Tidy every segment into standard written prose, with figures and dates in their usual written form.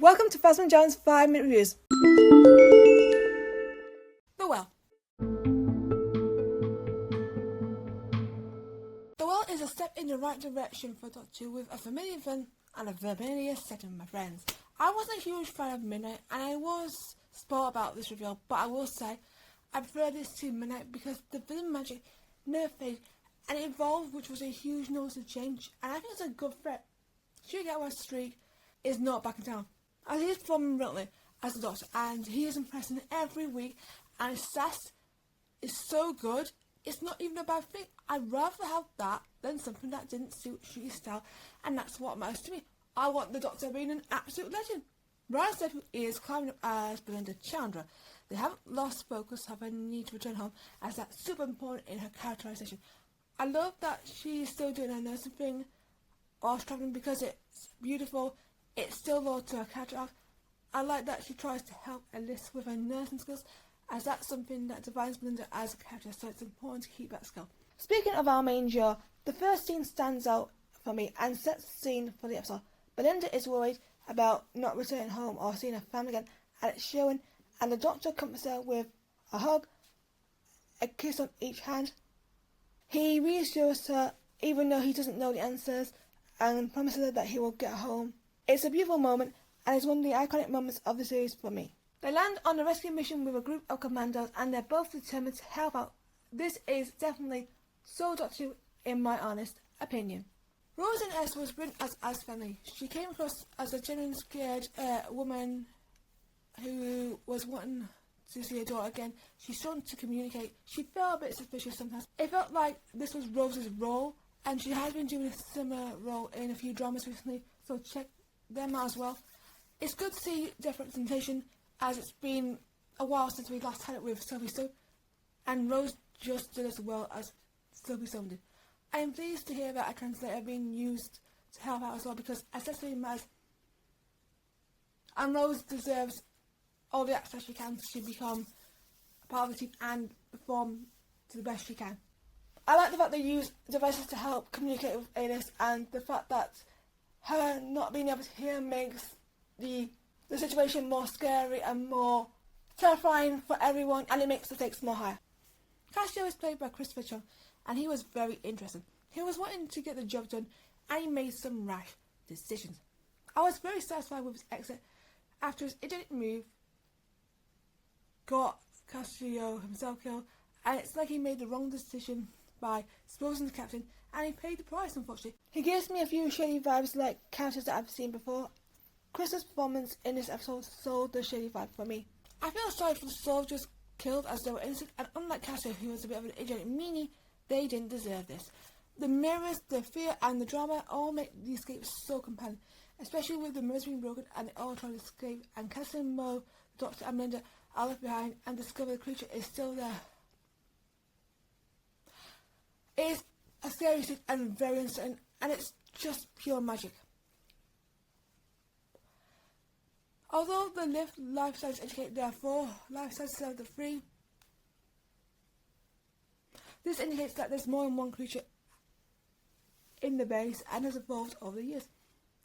Welcome to Fasman John's 5-minute reviews. The Well. The Well is a step in the right direction for Doctor Who with a familiar villain and a familiar setting, my friends. I wasn't a huge fan of Midnight and I was spoiled about this reveal, but I will say I prefer this to Midnight because the villain magic never faded and it evolved, which was a huge noticeable change, and I think it's a good threat. Stuart Gatwick's streak is not back in town, as he is performing brilliantly as the Doctor, and he is impressing every week, and his sass is so good, it's not even a bad thing. I'd rather have that than something that didn't suit Stuart's style, and that's what matters to me. I want the Doctor being an absolute legend. Ryan Stephen is climbing up as Belinda Chandra. They haven't lost focus of her need to return home, as that's super important in her characterisation. I love that she's still doing her nursing thing whilst travelling because it's beautiful. It's still low to her character arc. I like that she tries to help Alice with her nursing skills, as that's something that defines Belinda as a character, so it's important to keep that skill. Speaking of our main duo, the first scene stands out for me and sets the scene for the episode. Belinda is worried about not returning home or seeing her family again, and it's showing, and the Doctor comforts her with a hug, a kiss on each hand. He reassures her even though he doesn't know the answers, and promises her that he will get home. It's a beautiful moment, and it's one of the iconic moments of the series for me. They land on a rescue mission with a group of commandos, and they're both determined to help out. This is definitely so Doctor Who, in my honest opinion. Rose in S was written as family. She came across as a genuine scared woman who was wanting to see her daughter again. She's strong to communicate. She felt a bit suspicious sometimes. It felt like this was Rose's role, and she has been doing a similar role in a few dramas recently, so check them out as well. It's good to see different representation, as it's been a while since we last had it with Sophie Stone, and Rose just did as well as Sophie Stone did. I am pleased to hear that a translator being used to help out as well, because accessory matters, and Rose deserves all the access she can to become a part of the team and perform to the best she can. I like the fact they use devices to help communicate with Alice, and the fact that her not being able to hear makes the situation more scary and more terrifying for everyone, and it makes the stakes more higher. Casio is played by Christopher Chung, and he was very interesting. He was wanting to get the job done, and he made some rash decisions. I was very satisfied with his exit after his idiot move got Casio himself killed, and it's like he made the wrong decision by exposing the captain, and he paid the price, unfortunately. He gives me a few shady vibes like characters that I've seen before. Chris's performance in this episode sold the shady vibe for me. I feel sorry for the soldiers killed, as they were innocent, and unlike Casio, who was a bit of an idiot meanie, they didn't deserve this. The mirrors, the fear, and the drama all make the escape so compelling, especially with the mirrors being broken and they all trying to escape, and Cassie and Mo, the Doctor and Linda are left behind and discover the creature is still there. It is a scary scene and very uncertain, and it's just pure magic. Although the life size indicate there are 4 life sizes instead of the 3, this indicates that there's more than one creature in the base and has evolved over the years.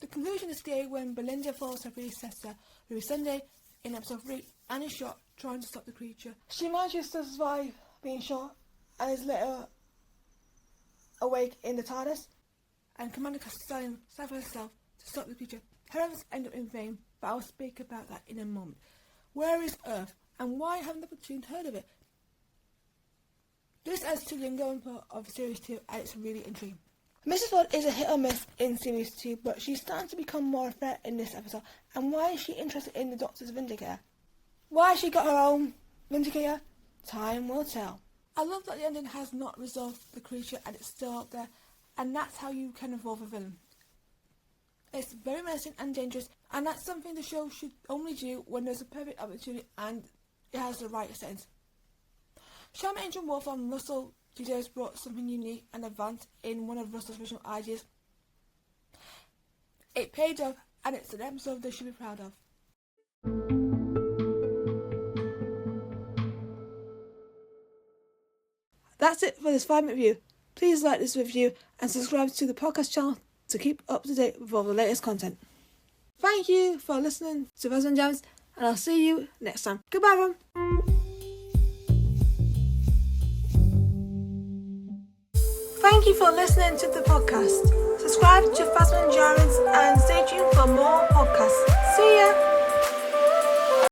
The conclusion is scary when Belinda follows her predecessor, who is Sunday, in episode 3, and is shot trying to stop the creature. She manages to survive being shot and is later awake in the TARDIS, and Commander Castellan sacrifices herself to stop the creature. Her efforts end up in vain, but I'll speak about that in a moment. Where is Earth, and why haven't the platoon heard of it? This adds to the ongoing plot of Series 2, and it's really intriguing. Mrs. Ford is a hit or miss in Series 2, but she's starting to become more a threat in this episode. And why is she interested in the Doctor's Vindicator? Why she got her own Vindicator? Time will tell. I love that the ending has not resolved the creature and it's still out there, and that's how you can evolve a villain. It's very menacing and dangerous, and that's something the show should only do when there's a perfect opportunity and it has the right settings. Sharma and Warfall and Russell T Davies brought something unique and advanced in one of Russell's original ideas. It paid off, and it's an episode they should be proud of. That's it for this 5-minute review. Please like this review and subscribe to the podcast channel to keep up to date with all the latest content. Thank you for listening to Rosamund Jones, and I'll see you next time. Goodbye, everyone. Thank you for listening to the podcast. Subscribe to Rosamund Jones and stay tuned for more podcasts. See ya!